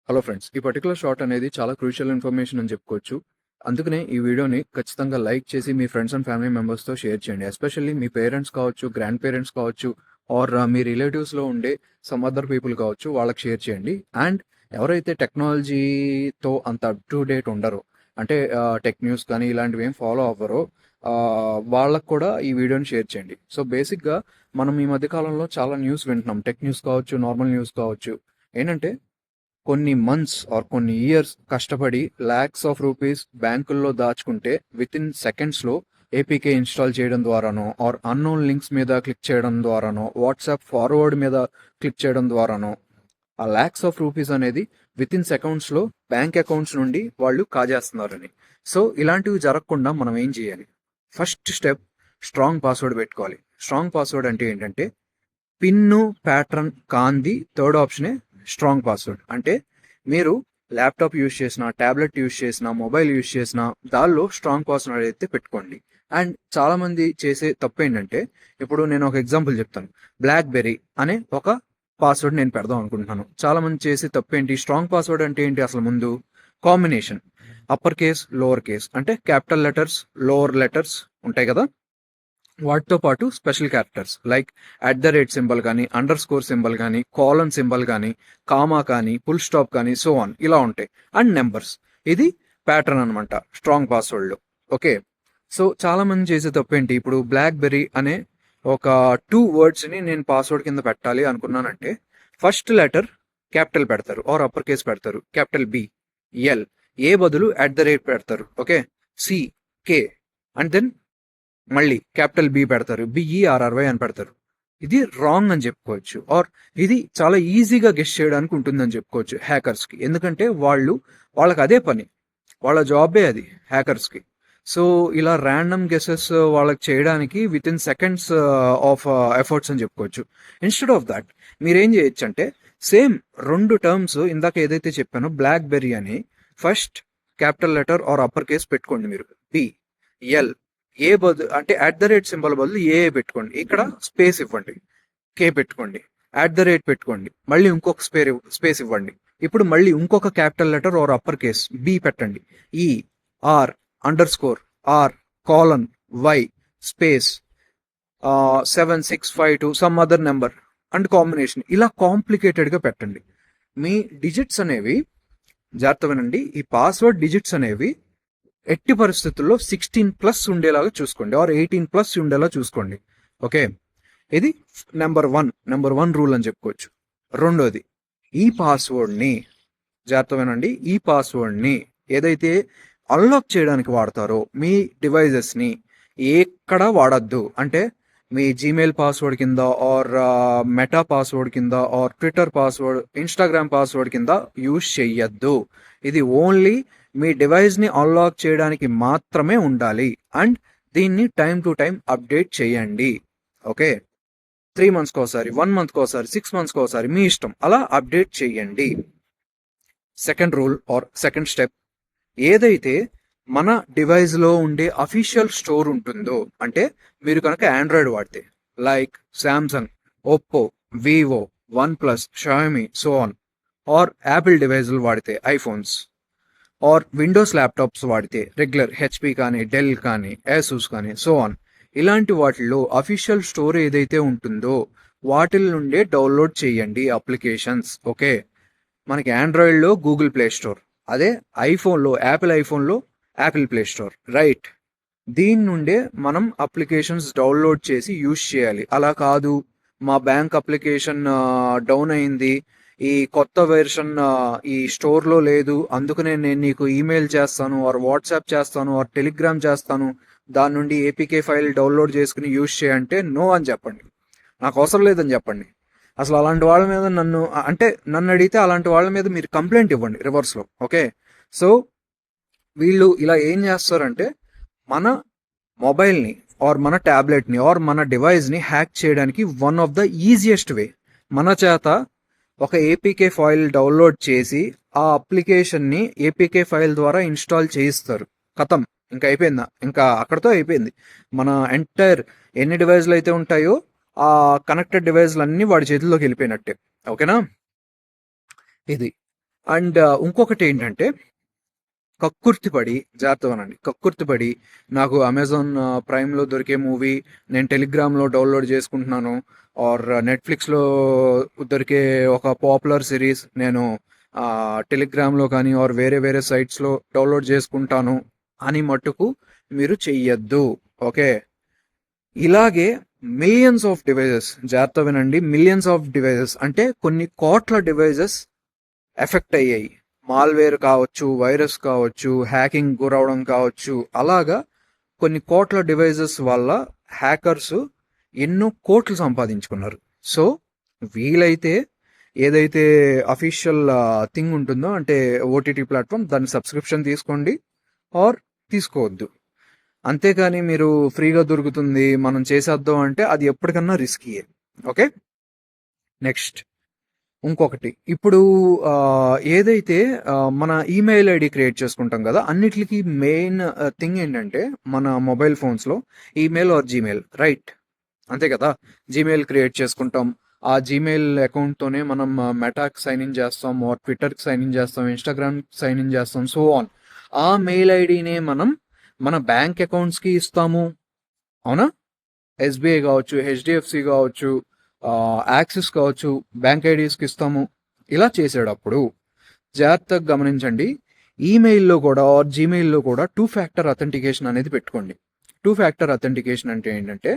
Hello friends, ఈ particular shot అనేది చాలా క్రూషియల్ ఇన్ఫర్మేషన్ అని చెప్పుకోవచ్చు. అందుకనే ఈ వీడియోని ఖచ్చితంగా లైక్ చేసి మీ ఫ్రెండ్స్ అండ్ ఫ్యామిలీ మెంబర్స్తో షేర్ చేయండి. ఎస్పెషల్లీ మీ పేరెంట్స్ కావచ్చు, గ్రాండ్ పేరెంట్స్ కావచ్చు, ఆర్ మీ రిలేటివ్స్లో ఉండే సమ్ అదర్ పీపుల్ కావచ్చు, వాళ్ళకి షేర్ చేయండి. అండ్ ఎవరైతే టెక్నాలజీతో అంత అప్ టు డేట్ ఉండరో, అంటే టెక్ న్యూస్ కానీ ఇలాంటివి ఏం ఫాలో అవ్వరో, వాళ్ళకు కూడా ఈ వీడియోని షేర్ చేయండి. సో బేసిక్గా మనం ఈ మధ్య కాలంలో చాలా న్యూస్ వింటున్నాం, టెక్ న్యూస్ కావచ్చు, నార్మల్ న్యూస్ కావచ్చు. ఏంటంటే కొన్ని మంత్స్ ఆర్ కొన్ని ఇయర్స్ కష్టపడి ల్యాక్స్ ఆఫ్ రూపీస్ బ్యాంకుల్లో దాచుకుంటే విత్ ఇన్ సెకండ్స్లో ఏపీకే ఇన్స్టాల్ చేయడం ద్వారానో, ఆర్ అన్నోన్ లింక్స్ మీద క్లిక్ చేయడం ద్వారానో, వాట్సాప్ ఫార్వర్డ్ మీద క్లిక్ చేయడం ద్వారానో ఆ ల్యాక్స్ ఆఫ్ రూపీస్ అనేది విత్ ఇన్ సెకండ్స్లో బ్యాంక్ అకౌంట్స్ నుండి వాళ్ళు కాజేస్తున్నారని. సో ఇలాంటివి జరగకుండా మనం ఏం చేయాలి? ఫస్ట్ స్టెప్, స్ట్రాంగ్ పాస్వర్డ్ పెట్టుకోవాలి. స్ట్రాంగ్ పాస్వర్డ్ అంటే ఏంటంటే పిన్ను ప్యాటర్న్ కాంది థర్డ్ ఆప్షనే స్ట్రాంగ్ పాస్వర్డ్. అంటే మీరు ల్యాప్టాప్ యూజ్ చేసినా, ట్యాబ్లెట్ యూజ్ చేసినా, మొబైల్ యూజ్ చేసినా దానిలో స్ట్రాంగ్ పాస్వర్డ్ అయితే పెట్టుకోండి. అండ్ చాలామంది చేసే తప్పు ఏంటంటే, ఇప్పుడు నేను ఒక ఎగ్జాంపుల్ చెప్తాను. బ్లాక్బెర్రీ అనే ఒక పాస్వర్డ్ నేను పెడదాం అనుకుంటున్నాను. చాలామంది చేసే తప్పు ఏంటి? స్ట్రాంగ్ పాస్వర్డ్ అంటే ఏంటి? అసలు ముందు combination upper case, lower case, అంటే క్యాపిటల్ లెటర్స్, లోవర్ లెటర్స్ ఉంటాయి కదా, వాటితో పాటు స్పెషల్ క్యారెక్టర్స్ లైక్ @ సింబల్ కానీ, _ సింబల్ కానీ, కాలన్ సింబల్ కానీ, కామా కానీ, ఫుల్ స్టాప్ కానీ, సో ఆన్ ఇలా ఉంటాయి. And numbers. ఇది ప్యాటర్న్ అనమాట స్ట్రాంగ్ పాస్వర్డ్లో. ఓకే, సో చాలా మంది చేసే తప్పేంటి? ఇప్పుడు బ్లాక్బెర్రీ అనే ఒక 2 వర్డ్స్ని నేను పాస్వర్డ్ కింద పెట్టాలి అనుకున్నానంటే ఫస్ట్ లెటర్ క్యాపిటల్ పెడతారు ఆర్ అప్పర్ కేస్ పెడతారు, క్యాపిటల్ బి, ఎల్, ఏ బదులు @ పెడతారు. Okay, C, K, and then మళ్ళీ క్యాపిటల్ బి పెడతారు, BERRY అని పెడతారు. ఇది రాంగ్ అని చెప్పుకోవచ్చు, ఆర్ ఇది చాలా ఈజీగా గెస్ చేయడానికి ఉంటుందని చెప్పుకోవచ్చు హ్యాకర్స్కి. ఎందుకంటే వాళ్ళకి అదే పని, వాళ్ళ జాబే అది హ్యాకర్స్కి. సో ఇలా ర్యాండమ్ గెసెస్ వాళ్ళకి చేయడానికి with in seconds of efforts అని చెప్పుకోవచ్చు. ఇన్స్టెడ్ ఆఫ్ దాట్ మీరేం చేయొచ్చు అంటే, సేమ్ 2 టర్మ్స్ ఇందాక ఏదైతే చెప్పానో బ్లాక్బెర్రీ అని, first capital letter or upper case పెట్టుకోండి మీరు, బి, ఎల్, ఏ బదులు అంటే @ సింబల్ బదులు ఏ పెట్టుకోండి, ఇక్కడ స్పేస్ ఇవ్వండి, కే పెట్టుకోండి, @ పెట్టుకోండి, మళ్ళీ ఇంకొక స్పేస్ ఇవ్వండి. ఇప్పుడు మళ్ళీ ఇంకొక capital letter or upper case B పెట్టండి, ER _ colon Y space 7652 some other number and combination. ఇలా కాంప్లికేటెడ్గా పెట్టండి. మీ డిజిట్స్ అనేవి, జాగ్రత్త వినండి, ఈ పాస్వర్డ్ డిజిట్స్ అనేవి ఎట్టి పరిస్థితుల్లో 16+ ఉండేలాగా చూసుకోండి, ఆర్ 18+ ఉండేలా చూసుకోండి. ఓకే, ఇది నెంబర్ వన్ రూల్ అని చెప్పుకోవచ్చు. రెండోది, ఈ పాస్వర్డ్ని, జాగ్రత్త వినండి, ఈ పాస్వర్డ్ని ఏదైతే అన్లాక్ చేయడానికి వాడతారో మీ డివైజెస్ని ఎక్కడ వాడద్దు. అంటే మీ జీమెయిల్ పాస్వర్డ్ కింద, ఆర్ మెటా పాస్వర్డ్ కింద, or Twitter password, Instagram password కింద యూజ్ చెయ్యొద్దు. ఇది ఓన్లీ మీ డివైస్ని అన్లాక్ చేయడానికి మాత్రమే ఉండాలి. అండ్ దీన్ని టైం టు టైం అప్డేట్ చేయండి. ఓకే, 3 మంత్స్కి ఒకసారి, 1 మంత్కి ఒకసారి, 6 మంత్స్కి ఒకసారి, మీ ఇష్టం, అలా అప్డేట్ చేయండి. Second rule or second step, ఏదైతే మన డివైస్లో ఉండే అఫీషియల్ స్టోర్ ఉంటుందో, అంటే మీరు కనుక ఆండ్రాయిడ్ వాడితే like Samsung, Oppo, Vivo, OnePlus, Xiaomi, so on, or Apple డివైజులు వాడితే ఐఫోన్స్, ఆర్ విండోస్ ల్యాప్టాప్స్ వాడితే రెగ్యులర్ HP కానీ, డెల్ కానీ, ఏసూస్ కానీ, సో ఆన్, ఇలాంటి వాటిల్లో అఫీషియల్ స్టోర్ ఏదైతే ఉంటుందో వాటి నుండే డౌన్లోడ్ చేయండి అప్లికేషన్స్. ఓకే, మనకి ఆండ్రాయిడ్లో గూగుల్ ప్లే స్టోర్, అదే ఐఫోన్లో యాపిల్ ప్లే స్టోర్, రైట్? దీని నుండే మనం అప్లికేషన్స్ డౌన్లోడ్ చేసి యూజ్ చేయాలి. అలా కాదు, మా బ్యాంక్ అప్లికేషన్ డౌన్ అయింది, ఈ కొత్త వెర్షన్ ఈ స్టోర్లో లేదు, అందుకనే నేను నీకు ఈమెయిల్ చేస్తాను, ఆర్ వాట్సాప్ చేస్తాను, ఆర్ టెలిగ్రామ్ చేస్తాను, దాని నుండి APK ఫైల్ డౌన్లోడ్ చేసుకుని యూజ్ చేయంటే నో అని చెప్పండి, నాకు అవసరం లేదని చెప్పండి. అసలు అలాంటి వాళ్ళ మీద నన్ను అడిగితే అలాంటి వాళ్ళ మీద మీరు కంప్లైంట్ ఇవ్వండి రివర్స్లో. ఓకే, సో వీళ్ళు ఇలా ఏం చేస్తారంటే, మన మొబైల్ని ఆర్ మన ట్యాబ్లెట్ని ఆర్ మన డివైస్ని హ్యాక్ చేయడానికి one of the easiest way, మన చేత ఒక APK ఫైల్ డౌన్లోడ్ చేసి ఆ అప్లికేషన్ని APK ఫైల్ ద్వారా ఇన్స్టాల్ చేయిస్తారు. ఖతం, ఇంకా అయిపోయిందా? ఇంకా అక్కడతో అయిపోయింది. మన ఎంటైర్ ఎన్ని డివైస్లు అయితే ఉంటాయో ఆ కనెక్టెడ్ డివైస్లు అన్నీ వాడి చేతుల్లోకి వెళ్ళిపోయినట్టే. ఓకేనా? ఇది అండ్ ఇంకొకటి ఏంటంటే కక్కుర్తిపడి నాకు అమెజాన్ ప్రైమ్లో దొరికే మూవీ నేను టెలిగ్రామ్లో డౌన్లోడ్ చేసుకుంటున్నాను, ఆర్ నెట్ఫ్లిక్స్లో దొరికే ఒక పాపులర్ సిరీస్ నేను టెలిగ్రామ్లో కానీ ఆర్ వేరే వేరే సైట్స్లో డౌన్లోడ్ చేసుకుంటాను అని మట్టుకు మీరు చెయ్యొద్దు. ఓకే, ఇలాగే మిలియన్స్ ఆఫ్ డివైజెస్, జాగ్రత్త వినండి, మిలియన్స్ ఆఫ్ డివైజెస్ అంటే కొన్ని కోట్ల డివైజెస్ ఎఫెక్ట్ అయ్యాయి. మాల్వేర్ కావచ్చు, వైరస్ కావచ్చు, హ్యాకింగ్ గురవడం కావచ్చు, అలాగా కొన్ని కోట్ల డివైజెస్ వల్ల హ్యాకర్స్ ఎన్నో కోట్లు సంపాదించుకున్నారు. సో వీలైతే ఏదైతే అఫీషియల్ థింగ్ ఉంటుందో అంటే ఓటీటీ ప్లాట్ఫామ్, దాని సబ్స్క్రిప్షన్ తీసుకోండి ఆర్ తీసుకోవద్దు. అంతేకాని మీరు ఫ్రీగా దొరుకుతుంది మనం చేసేద్దాం అంటే అది ఎప్పటికన్నా రిస్కీయే. ఓకే, నెక్స్ట్ ఇంకొకటి, ఇప్పుడు ఏదైతే మన ఈమెయిల్ ఐడి క్రియేట్ చేసుకుంటాం కదా, అన్నిటికీ మెయిన్ థింగ్ ఏంటంటే మన మొబైల్ ఫోన్స్లో ఈమెయిల్ ఆర్ జీమెయిల్, రైట్? అంతే కదా, జీమెయిల్ క్రియేట్ చేసుకుంటాం. ఆ జీమెయిల్ అకౌంట్తోనే మనం మెటాకి సైన్ ఇన్ చేస్తాం, ఆర్ ట్విట్టర్కి సైన్ ఇన్ చేస్తాం, ఇన్స్టాగ్రామ్ సైన్ ఇన్ చేస్తాం, సో ఆన్. ఆ మెయిల్ ఐడినే మనం మన బ్యాంక్ అకౌంట్స్కి ఇస్తాము, అవునా? ఎస్బీఐ కావచ్చు, హెచ్డిఎఫ్సి కావచ్చు, యాక్సిస్ కావచ్చు, బ్యాంక్ ఐడీస్కి ఇస్తాము. ఇలా చేసేటప్పుడు జాగ్రత్తగా గమనించండి, ఈమెయిల్లో కూడా ఆర్ జీమెయిల్లో కూడా 2 ఫ్యాక్టర్ అథెంటికేషన్ అనేది పెట్టుకోండి. 2 ఫ్యాక్టర్ అథెంటికేషన్ అంటే ఏంటంటే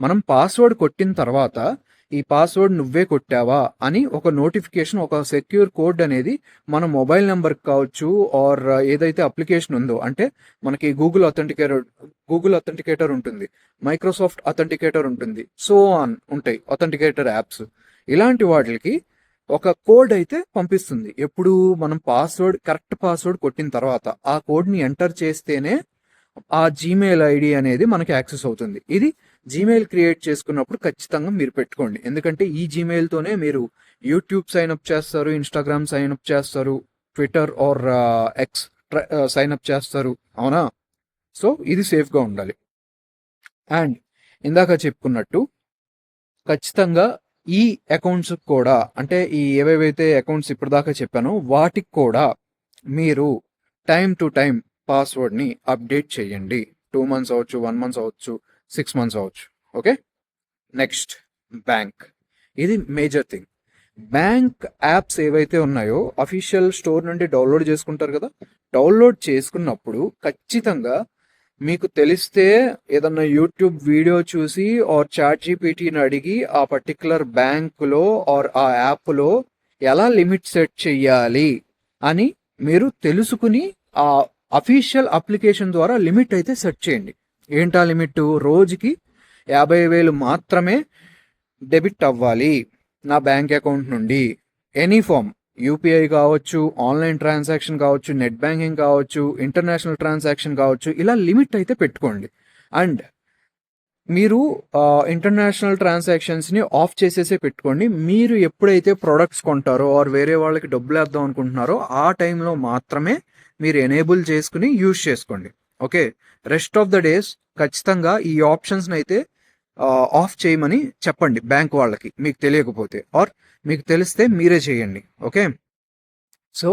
మనం పాస్వర్డ్ కొట్టిన తర్వాత ఈ పాస్వర్డ్ నువ్వే కొట్టావా అని ఒక నోటిఫికేషన్, ఒక సెక్యూర్ కోడ్ అనేది మన మొబైల్ నెంబర్కి కావచ్చు ఆర్ ఏదైతే అప్లికేషన్ ఉందో, అంటే మనకి గూగుల్ అథెంటికేటర్ ఉంటుంది, మైక్రోసాఫ్ట్ అథెంటికేటర్ ఉంటుంది, సో ఆన్ ఉంటాయి అథెంటికేటర్ యాప్స్. ఇలాంటి వాటికి ఒక కోడ్ అయితే పంపిస్తుంది. ఎప్పుడు మనం కరెక్ట్ పాస్వర్డ్ కొట్టిన తర్వాత ఆ కోడ్ని ఎంటర్ చేస్తేనే ఆ జీమెయిల్ ఐడి అనేది మనకి యాక్సెస్ అవుతుంది. ఇది జీమెయిల్ క్రియేట్ చేసుకున్నప్పుడు ఖచ్చితంగా మీరు పెట్టుకోండి. ఎందుకంటే ఈ జీమెయిల్తోనే మీరు యూట్యూబ్ సైన్అప్ చేస్తారు, ఇన్స్టాగ్రామ్ సైన్అప్ చేస్తారు, ట్విట్టర్ ఆర్ ఎక్స్ సైన్అప్ చేస్తారు, అవునా? సో ఇది సేఫ్గా ఉండాలి. అండ్ ఇందాక చెప్పుకున్నట్టు ఖచ్చితంగా ఈ అకౌంట్స్ కూడా, అంటే ఈ ఏవేవైతే అకౌంట్స్ ఇప్పటిదాకా చెప్పానో వాటికి కూడా మీరు టైం టు టైం పాస్వర్డ్ని అప్డేట్ చేయండి. 2 months అవ్వచ్చు, 1 month అవ్వచ్చు, 6 months అవ్వచ్చు. Okay, next bank. ఇది మేజర్ థింగ్. బ్యాంక్ యాప్స్ ఏవైతే ఉన్నాయో అఫీషియల్ స్టోర్ నుండి డౌన్లోడ్ చేసుకుంటారు కదా, డౌన్లోడ్ చేసుకున్నప్పుడు ఖచ్చితంగా మీకు తెలిస్తే ఏదన్నా యూట్యూబ్ వీడియో చూసి ఆర్ చాట్‌జీపీటీని అడిగి ఆ పర్టికులర్ బ్యాంకులో ఆర్ ఆ యాప్లో ఎలా లిమిట్ సెట్ చెయ్యాలి అని మీరు తెలుసుకుని ఆ అఫీషియల్ అప్లికేషన్ ద్వారా లిమిట్ అయితే సెట్ చేయండి. ఏంటా లిమిట్? రోజుకి 50,000 మాత్రమే డెబిట్ అవ్వాలి నా బ్యాంక్ అకౌంట్ నుండి. ఎనీ ఫామ్, యూపీఐ కావచ్చు, ఆన్లైన్ ట్రాన్సాక్షన్ కావచ్చు, నెట్ బ్యాంకింగ్ కావచ్చు, ఇంటర్నేషనల్ ట్రాన్సాక్షన్ కావచ్చు, ఇలా లిమిట్ అయితే పెట్టుకోండి. అండ్ మీరు ఇంటర్నేషనల్ ట్రాన్సాక్షన్స్ని ఆఫ్ చేసేసే పెట్టుకోండి. మీరు ఎప్పుడైతే ప్రొడక్ట్స్ కొంటారో ఆర్ వేరే వాళ్ళకి డబ్బులు వేద్దాం అనుకుంటున్నారో ఆ టైంలో మాత్రమే మీరు ఎనేబుల్ చేసుకుని యూజ్ చేసుకోండి. Okay, rest of the days ఖచ్చితంగా ఈ ఆప్షన్స్ని అయితే ఆఫ్ చేయమని చెప్పండి బ్యాంక్ వాళ్ళకి, మీకు తెలియకపోతే, ఆర్ మీకు తెలిస్తే మీరే చేయండి. ఓకే, సో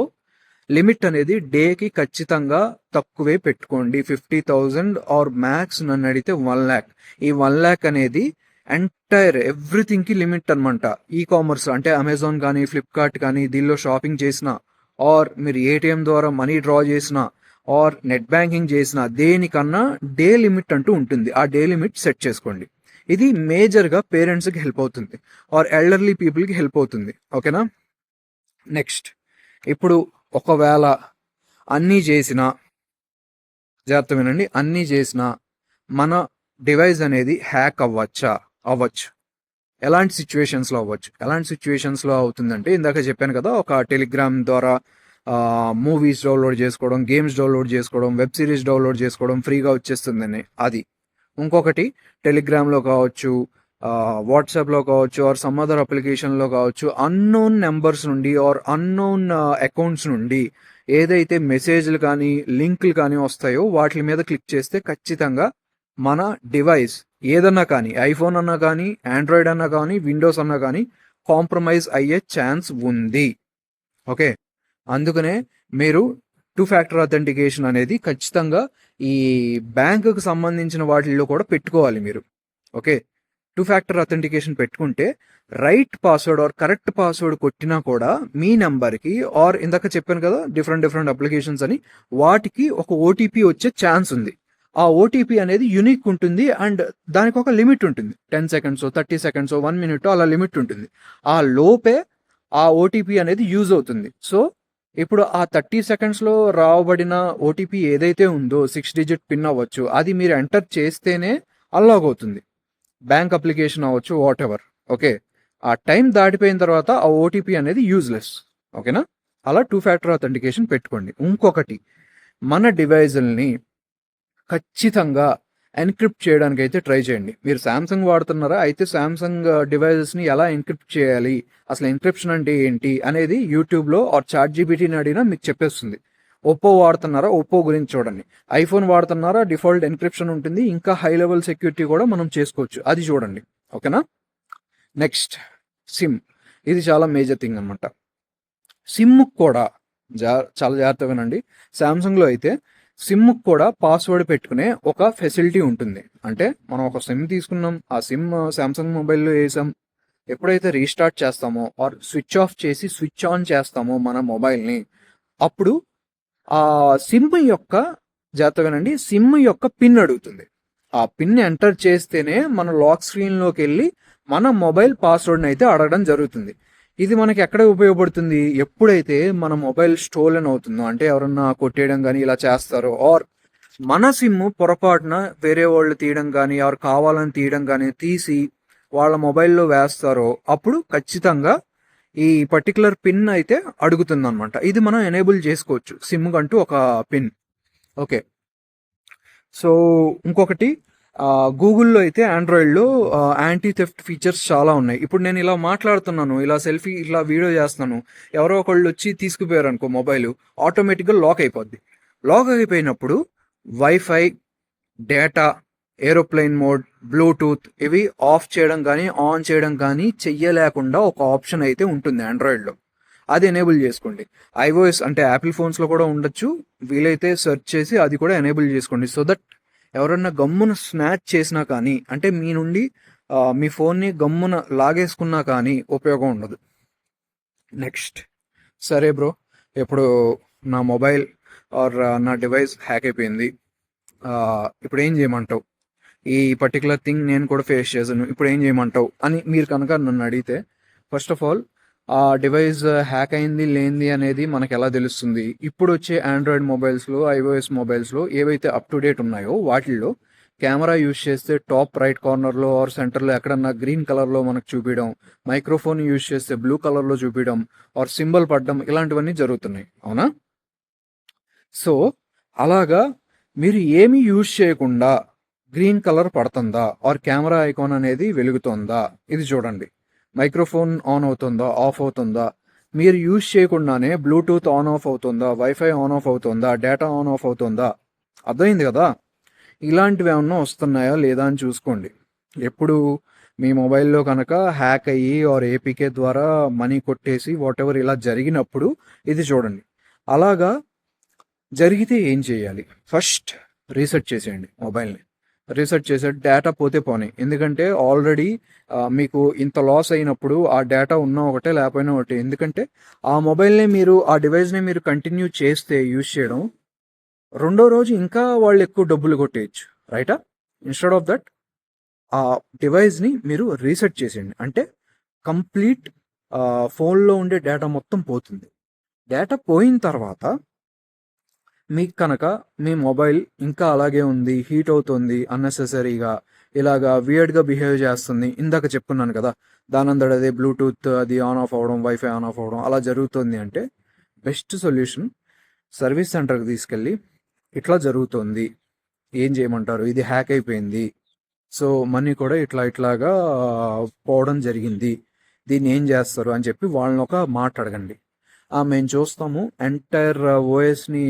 లిమిట్ అనేది డేకి ఖచ్చితంగా తక్కువే పెట్టుకోండి. 50,000 ఆర్ మ్యాక్స్ నన్ను అడిగితే 1 lakh. ఈ 1 lakh అనేది ఎంటైర్ ఎవ్రీథింగ్కి లిమిట్ అనమాట. ఈ కామర్స్ అంటే అమెజాన్ కానీ, ఫ్లిప్కార్ట్ కానీ, దీనిలో షాపింగ్ చేసిన ఆర్ మీరు ఏటీఎం ద్వారా మనీ డ్రా చేసిన ఆర్ నెట్ బ్యాంకింగ్ చేసిన దేనికన్నా డే లిమిట్ అంటూ ఉంటుంది. ఆ డే లిమిట్ సెట్ చేసుకోండి. ఇది మేజర్గా పేరెంట్స్కి హెల్ప్ అవుతుంది ఆర్ ఎల్డర్లీ పీపుల్కి హెల్ప్ అవుతుంది. ఓకేనా, నెక్స్ట్, ఇప్పుడు ఒకవేళ అన్నీ చేసినా, జాగ్రత్త వినండి, అన్నీ చేసినా మన డివైస్ అనేది హ్యాక్ అవ్వచ్చు. ఎలాంటి సిచ్యువేషన్స్లో అవుతుందంటే ఇందాక చెప్పాను కదా, ఒక టెలిగ్రామ్ ద్వారా మూవీస్ డౌన్లోడ్ చేసుకోవడం, గేమ్స్ డౌన్లోడ్ చేసుకోవడం, వెబ్ సిరీస్ డౌన్లోడ్ చేసుకోవడం ఫ్రీగా వచ్చేస్తుందని. అది ఇంకొకటి, టెలిగ్రామ్లో కావచ్చు, వాట్సాప్లో కావచ్చు, ఆర్ సమ్ అదర్ అప్లికేషన్లో కావచ్చు, అన్నోన్ నెంబర్స్ నుండి ఆర్ అన్నోన్ అకౌంట్స్ నుండి ఏదైతే మెసేజ్లు కానీ లింకులు కానీ వస్తాయో వాటి మీద క్లిక్ చేస్తే ఖచ్చితంగా మన డివైస్ ఏదన్నా కానీ, ఐఫోన్ అన్నా కానీ, ఆండ్రాయిడ్ అన్నా కానీ, విండోస్ అన్నా కానీ కాంప్రమైజ్ అయ్యే ఛాన్స్ ఉంది. ఓకే, అందుకనే మీరు టూ ఫ్యాక్టర్ అథెంటికేషన్ అనేది ఖచ్చితంగా ఈ బ్యాంకుకు సంబంధించిన వాటిల్లో కూడా పెట్టుకోవాలి మీరు. ఓకే, టూ ఫ్యాక్టర్ అథెంటికేషన్ పెట్టుకుంటే right password or correct password కొట్టినా కూడా మీ నెంబర్కి ఆర్ ఇందాక చెప్పాను కదా డిఫరెంట్ అప్లికేషన్స్ అని, వాటికి ఒక ఓటీపీ వచ్చే ఛాన్స్ ఉంది. ఆ ఓటీపీ అనేది యునిక్ ఉంటుంది అండ్ దానికి ఒక లిమిట్ ఉంటుంది. 10 సెకండ్స్ 30 సెకండ్స్ 1 మినిట్ అలా లిమిట్ ఉంటుంది. ఆ లోపే ఆ ఓటీపీ అనేది యూజ్ అవుతుంది. సో ఇప్పుడు ఆ 30 సెకండ్స్లో రాబడిన ఓటీపీ ఏదైతే ఉందో 6 డిజిట్ పిన్ అవ్వచ్చు, అది మీరు ఎంటర్ చేస్తేనే అన్లాక్ అవుతుంది. బ్యాంక్ అప్లికేషన్ అవ్వచ్చు, వాట్ ఎవర్. ఓకే, ఆ టైం దాటిపోయిన తర్వాత ఆ ఓటీపీ అనేది యూజ్లెస్. ఓకేనా, అలా టూ ఫ్యాక్టర్ అథెంటికేషన్ పెట్టుకోండి. ఇంకొకటి, మన డివైజుల్ని ఖచ్చితంగా ఎన్క్రిప్ట్ చేయడానికి అయితే ట్రై చేయండి. మీరు శాంసంగ్ వాడుతున్నారా అయితే శాంసంగ్ డివైజెస్ని ఎలా ఎన్క్రిప్ట్ చేయాలి, అసలు ఎన్క్రిప్షన్ అంటే ఏంటి అనేది యూట్యూబ్లో ఆర్ చాట్ జీపీటీని అడిగినా మీకు చెప్పేస్తుంది. ఒప్పో వాడుతున్నారా, ఒప్పో గురించి చూడండి. ఐఫోన్ వాడుతున్నారా, డిఫాల్ట్ ఎన్క్రిప్షన్ ఉంటుంది, ఇంకా హై లెవెల్ సెక్యూరిటీ కూడా మనం చేసుకోవచ్చు, అది చూడండి. ఓకేనా, నెక్స్ట్ సిమ్. ఇది చాలా మేజర్ థింగ్ అనమాట. సిమ్ కూడా చాలా జాగ్రత్తగా వినండి. శాంసంగ్లో అయితే సిమ్ కూడా పాస్వర్డ్ పెట్టుకునే ఒక ఫెసిలిటీ ఉంటుంది. అంటే మనం ఒక సిమ్ తీసుకున్నాం, ఆ సిమ్ శాంసంగ్ మొబైల్లో వేసాం, ఎప్పుడైతే రీస్టార్ట్ చేస్తామో ఆర్ స్విచ్ ఆఫ్ చేసి స్విచ్ ఆన్ చేస్తామో మన మొబైల్ని, అప్పుడు ఆ సిమ్ యొక్క జాగ్రత్తగానండి, సిమ్ యొక్క పిన్ అడుగుతుంది. ఆ పిన్ ఎంటర్ చేస్తేనే మన లాక్ స్క్రీన్లోకి వెళ్ళి మన మొబైల్ పాస్వర్డ్ని అయితే అడగడం జరుగుతుంది. ఇది మనకి ఎక్కడ ఉపయోగపడుతుంది, ఎప్పుడైతే మన మొబైల్ స్టోలెన్ అవుతుందో, అంటే ఎవరన్నా కొట్టేయడం కానీ ఇలా చేస్తారో, ఆర్ మన సిమ్ పొరపాటున వేరే వాళ్ళు తీయడం కానీ ఎవరు కావాలని తీయడం కానీ తీసి వాళ్ళ మొబైల్లో వేస్తారో, అప్పుడు ఖచ్చితంగా ఈ పర్టికులర్ పిన్ అయితే అడుగుతుంది అనమాట. ఇది మనం ఎనేబుల్ చేసుకోవచ్చు సిమ్ కంటూ ఒక పిన్. ఓకే, సో ఇంకొకటి, గూగుల్లో అయితే ఆండ్రాయిడ్లో యాంటీ థెఫ్ట్ ఫీచర్స్ చాలా ఉన్నాయి. ఇప్పుడు నేను ఇలా మాట్లాడుతున్నాను, ఇలా సెల్ఫీ ఇలా వీడియో చేస్తున్నాను, ఎవరో ఒకళ్ళు వచ్చి తీసుకుపోయారు అనుకో మొబైల్, ఆటోమేటిక్గా లాక్ అయిపోద్ది. లాక్ అయిపోయినప్పుడు wifi, data, aeroplane mode, Bluetooth ఇవి ఆఫ్ చేయడం కానీ ఆన్ చేయడం కానీ చెయ్యలేకుండా ఒక ఆప్షన్ అయితే ఉంటుంది ఆండ్రాయిడ్లో. అది ఎనేబుల్ చేసుకోండి. ఐఓఎస్ అంటే యాపిల్ ఫోన్స్లో కూడా ఉండొచ్చు, వీలైతే సెర్చ్ చేసి అది కూడా ఎనేబుల్ చేసుకోండి. సో దట్ ఎవరన్నా గమ్మున స్నాచ్ చేసినా కానీ, అంటే మీ నుండి మీ ఫోన్ని గమ్మున లాగేసుకున్నా కానీ ఉపయోగం ఉండదు. నెక్స్ట్, సరే బ్రో, ఇప్పుడు నా మొబైల్ ఆర్ నా డివైస్ హ్యాక్ అయిపోయింది, ఇప్పుడు ఏం చేయమంటావు, ఈ పర్టికులర్ థింగ్ నేను కూడా ఫేస్ చేశాను, ఇప్పుడు ఏం చేయమంటావు అని మీరు కనుక నన్ను అడిగితే, ఫస్ట్ ఆఫ్ ఆల్ ఆ డివైస్ హ్యాక్ అయింది లేనిది అనేది మనకు ఎలా తెలుస్తుంది? ఇప్పుడు వచ్చే ఆండ్రాయిడ్ మొబైల్స్లో, ఐఓఎస్ మొబైల్స్లో ఏవైతే అప్ టు డేట్ ఉన్నాయో వాటిల్లో కెమెరా యూజ్ చేస్తే టాప్ రైట్ కార్నర్లో ఆర్ సెంటర్లో ఎక్కడన్నా గ్రీన్ కలర్లో మనకు చూపించడం, మైక్రోఫోన్ యూజ్ చేస్తే బ్లూ కలర్లో చూపించడం ఆర్ సింబల్ పడడం, ఇలాంటివన్నీ జరుగుతున్నాయి, అవునా? సో అలాగా మీరు ఏమీ యూజ్ చేయకుండా గ్రీన్ కలర్ పడుతుందా ఆర్ కెమెరా ఐకాన్ అనేది వెలుగుతుందా, ఇది చూడండి. మైక్రోఫోన్ ఆన్ అవుతుందా, ఆఫ్ అవుతుందా, మీరు యూజ్ చేయకుండానే బ్లూటూత్ ఆన్ ఆఫ్ అవుతుందా, వైఫై ఆన్ ఆఫ్ అవుతుందా, డేటా ఆన్ ఆఫ్ అవుతుందా, అర్థమైంది కదా? ఇలాంటివి ఏమన్నా వస్తున్నాయా లేదా అని చూసుకోండి. ఎప్పుడు మీ మొబైల్లో కనుక హ్యాక్ అయ్యి ఆర్ ఏపీకే ద్వారా మనీ కొట్టేసి వాట్ ఎవర్ ఇలా జరిగినప్పుడు ఇది చూడండి. అలాగా జరిగితే ఏం చేయాలి? ఫస్ట్ రీసెట్ చేసేయండి మొబైల్ని. రీసెట్ చేసే డేటా పోతే పోనీ, ఎందుకంటే ఆల్రెడీ మీకు ఇంత లాస్ అయినప్పుడు ఆ డేటా ఉన్నా ఒకటే లేకపోయినా ఒకటే. ఎందుకంటే ఆ మొబైల్ని మీరు, ఆ డివైస్ని మీరు కంటిన్యూ చేస్తే యూజ్ చేయడం, రెండో రోజు ఇంకా వాళ్ళు ఎక్కువ డబ్బులు కొట్టేయచ్చు, రైటా? ఇన్స్టెడ్ ఆఫ్ దట్ ఆ డివైస్ని మీరు రీసెట్ చేసేయండి. అంటే కంప్లీట్ ఫోన్లో ఉండే డేటా మొత్తం పోతుంది. డేటా పోయిన తర్వాత మీకు కనుక మీ మొబైల్ ఇంకా అలాగే ఉంది, హీట్ అవుతుంది అన్నెసెసరీగా, ఇలాగా వియర్డ్గా బిహేవ్ చేస్తుంది, ఇందాక చెప్పుకున్నాను కదా, దానంతట అదే బ్లూటూత్ అది ఆన్ ఆఫ్ అవ్వడం, వైఫై ఆన్ ఆఫ్ అవ్వడం అలా జరుగుతుంది అంటే బెస్ట్ సొల్యూషన్ సర్వీస్ సెంటర్కి తీసుకెళ్ళి ఇట్లా జరుగుతుంది, ఏం చేయమంటారు, ఇది హ్యాక్ అయిపోయింది, సో మనీ కూడా ఇట్లాగా పోవడం జరిగింది, దీన్ని ఏం చేస్తారు అని చెప్పి వాళ్ళని ఒక మాట అడగండి. మేము చూస్తాము, ఎంటైర్ ఓఎస్ని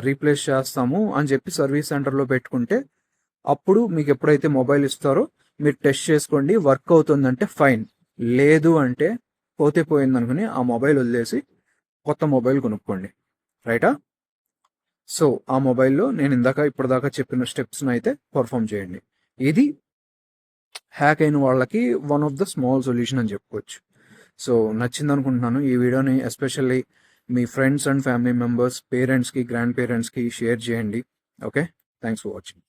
రీప్లేస్ చేస్తాము అని చెప్పి సర్వీస్ సెంటర్లో పెట్టుకుంటే, అప్పుడు మీకు ఎప్పుడైతే మొబైల్ ఇస్తారో మీరు టెస్ట్ చేసుకోండి, వర్క్ అవుతుందంటే ఫైన్, లేదు అంటే పోతే పోయింది అనుకుని ఆ మొబైల్ వదిలేసి కొత్త మొబైల్ కొనుక్కోండి. రైటా? సో, ఆ మొబైల్‌లో నేను ఇప్పటిదాకా చెప్పిన స్టెప్స్‌ని అయితే పర్ఫామ్ చేయండి. ఇది హ్యాక్ అయిన వాళ్ళకి one of the small solution అని చెప్పుకోవచ్చు. సో, నచ్చిందనుకుంటున్నాను. ఈ వీడియోని especially me friends and family members, పేరెంట్స్‌కి, గ్రాండ్ పేరెంట్స్‌కి షేర్ చేయండి. ఓకే. Thanks for watching.